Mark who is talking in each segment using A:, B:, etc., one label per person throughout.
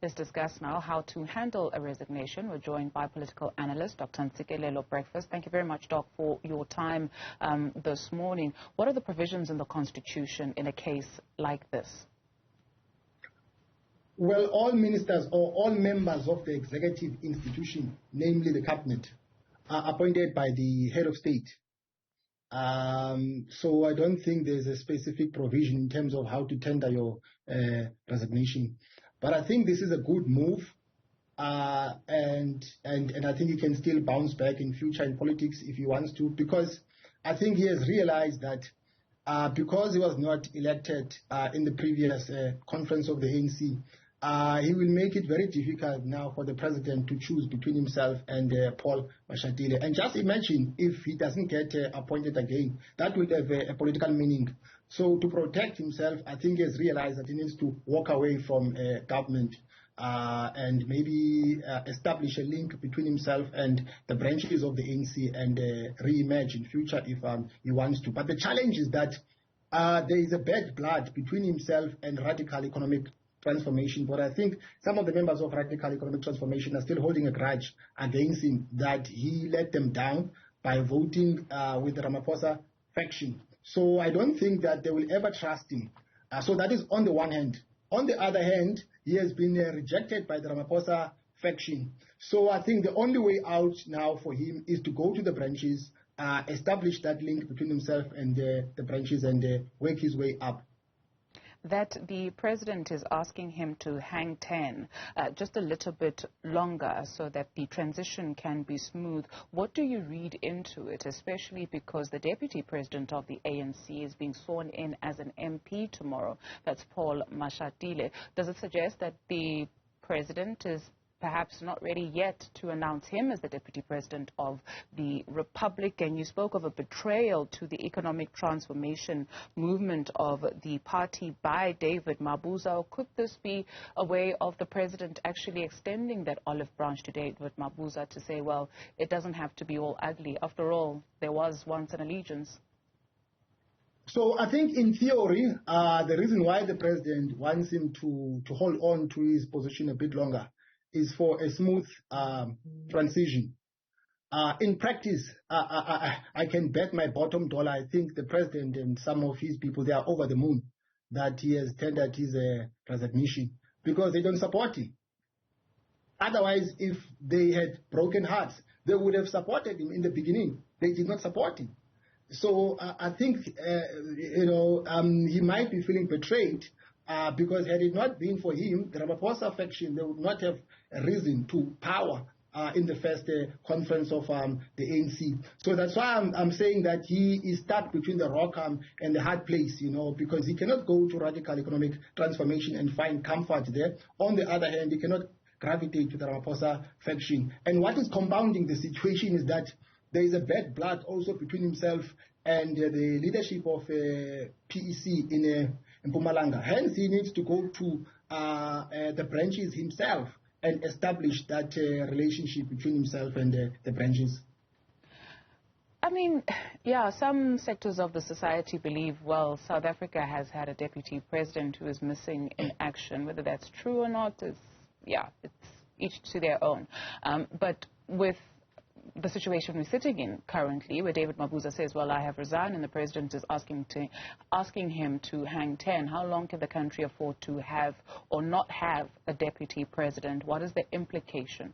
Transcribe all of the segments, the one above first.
A: Let's discuss now how to handle a resignation. We're joined by political analyst Dr Ntsikelelo Breakfast. Thank you very much, Doc, for your time this morning. What are the provisions in the Constitution in a case like this?
B: Well, all ministers or all members of the executive institution, namely the cabinet, are appointed by the head of state. So I don't think there's a specific provision in terms of how to tender your resignation. But I think this is a good move, and I think he can still bounce back in future in politics if he wants to, because I think he has realized that because he was not elected in the previous conference of the ANC, he will make it very difficult now for the president to choose between himself and Paul Mashatile. And just imagine if he doesn't get appointed again, that would have a political meaning. So to protect himself, I think he has realized that he needs to walk away from government and maybe establish a link between himself and the branches of the ANC and re-emerge in future if he wants to. But the challenge is that there is a bad blood between himself and radical economic transformation. But I think some of the members of Radical Economic Transformation are still holding a grudge against him that he let them down by voting with the Ramaphosa faction. So I don't think that they will ever trust him. So that is on the one hand. On the other hand, he has been rejected by the Ramaphosa faction. So I think the only way out now for him is to go to the branches, establish that link between himself and the branches and work his way up.
A: That the president is asking him to hang 10 just a little bit longer so that the transition can be smooth. What do you read into it, especially because the deputy president of the ANC is being sworn in as an MP tomorrow? That's Paul Mashatile. Does it suggest that the president is perhaps not ready yet to announce him as the deputy president of the republic? And you spoke of a betrayal to the economic transformation movement of the party by David Mabuza. Or could this be a way of the president actually extending that olive branch to David Mabuza to say, well, it doesn't have to be all ugly. After all, there was once an allegiance.
B: So I think in theory, the reason why the president wants him to hold on to his position a bit longer is for a smooth transition. In practice, I can bet my bottom dollar, I think the president and some of his people, they are over the moon that he has tendered his resignation because they don't support him. Otherwise, if they had broken hearts, they would have supported him in the beginning. They did not support him. So I think, he might be feeling betrayed because had it not been for him, the Ramaphosa faction, they would not have risen to power in the first conference of the ANC. So that's why I'm saying that he is stuck between the rock and the hard place, because he cannot go to radical economic transformation and find comfort there. On the other hand, he cannot gravitate to the Ramaphosa faction. And what is compounding the situation is that there is a bad blood also between himself and the leadership of PEC in Mpumalanga. Hence, he needs to go to the branches himself and establish that relationship between himself and the branches.
A: I mean, yeah, some sectors of the society believe, well, South Africa has had a deputy president who is missing in action. Whether that's true or not is, it's each to their own. But with the situation we're sitting in currently, where David Mabuza says, well, I have resigned, and the president is asking him to hang 10. How long can the country afford to have or not have a deputy president? What is the implication?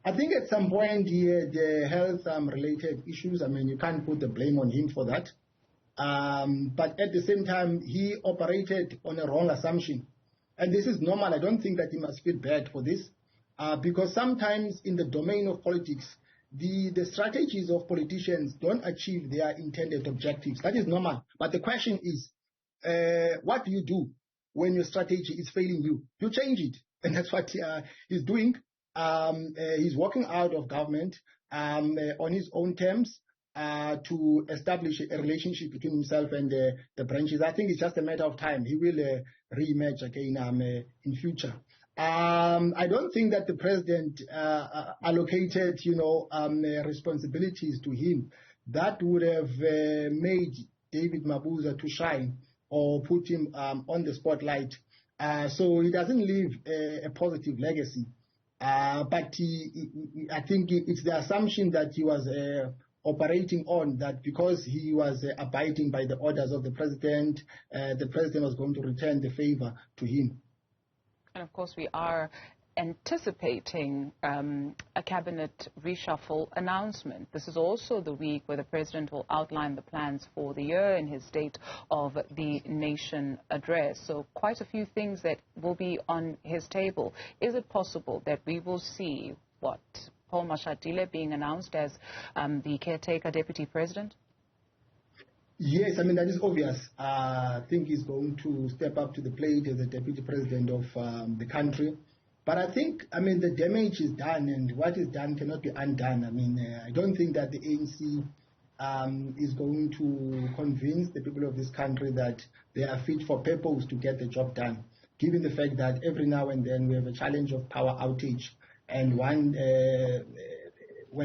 B: I think at some point the health-related issues, you can't put the blame on him for that. But at the same time, he operated on a wrong assumption. And this is normal. I don't think that he must feel bad for this. Because sometimes in the domain of politics, the strategies of politicians don't achieve their intended objectives. That is normal. But the question is, what do you do when your strategy is failing you? You change it. And that's what he's doing. He's walking out of government on his own terms to establish a relationship between himself and the branches. I think it's just a matter of time. He will re-emerge again in future. I don't think that the president allocated, responsibilities to him that would have made David Mabuza to shine or put him on the spotlight So he doesn't leave a positive legacy. But I think it's the assumption that he was operating on, that because he was abiding by the orders of the president was going to return the favor to him.
A: And of course, we are anticipating a cabinet reshuffle announcement. This is also the week where the president will outline the plans for the year in his State of the Nation address. So quite a few things that will be on his table. Is it possible that we will see Paul Mashatile being announced as the caretaker deputy president?
B: Yes, I mean, that is obvious. I think he's going to step up to the plate as the deputy president of the country. But I think, I mean, the damage is done, and what is done cannot be undone. I mean, I don't think that the ANC is going to convince the people of this country that they are fit for purpose to get the job done, given the fact that every now and then we have a challenge of power outage. And when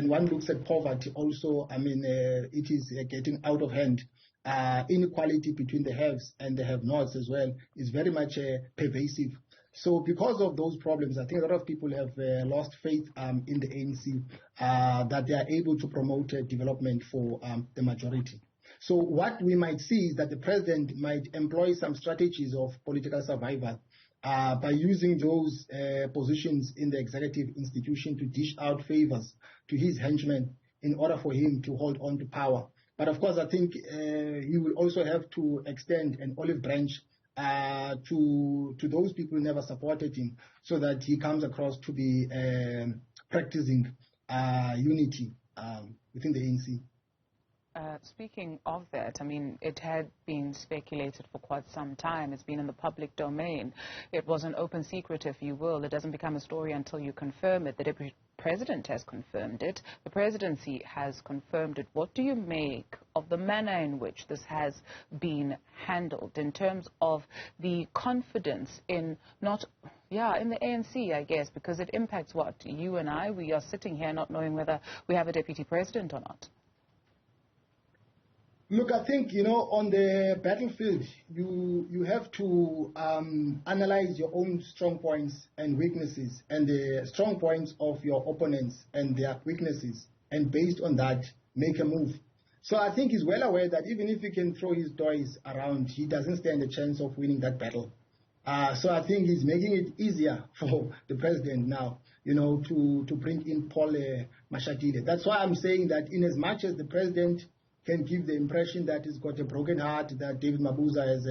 B: one looks at poverty also, I mean, it is getting out of hand. Inequality between the haves and the have-nots as well is very much pervasive. So because of those problems, I think a lot of people have lost faith in the ANC that they are able to promote development for the majority. So what we might see is that the president might employ some strategies of political survival by using those positions in the executive institution to dish out favors to his henchmen in order for him to hold on to power. But of course, I think he will also have to extend an olive branch to those people who never supported him, so that he comes across to be practicing unity within the ANC.
A: Speaking of that, I mean, it had been speculated for quite some time. It's been in the public domain. It was an open secret, if you will. It doesn't become a story until you confirm it. The Deputy President has confirmed it. The presidency has confirmed it. What do you make of the manner in which this has been handled in terms of the confidence in in the ANC, I guess, because it impacts what? You and I, we are sitting here not knowing whether we have a Deputy President or not.
B: Look, I think, on the battlefield, you have to analyze your own strong points and weaknesses, and the strong points of your opponents and their weaknesses, and based on that, make a move. So I think he's well aware that even if he can throw his toys around, he doesn't stand a chance of winning that battle. So I think he's making it easier for the president now, to bring in Paul Mashatile. That's why I'm saying that in as much as the president can give the impression that he's got a broken heart, that David Mabuza has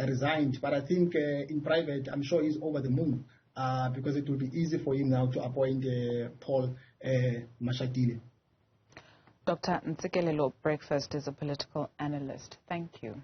B: resigned. But I think in private, I'm sure he's over the moon because it will be easy for him now to appoint Paul Mashatile.
A: Dr Ntsikelelo Breakfast is a political analyst. Thank you.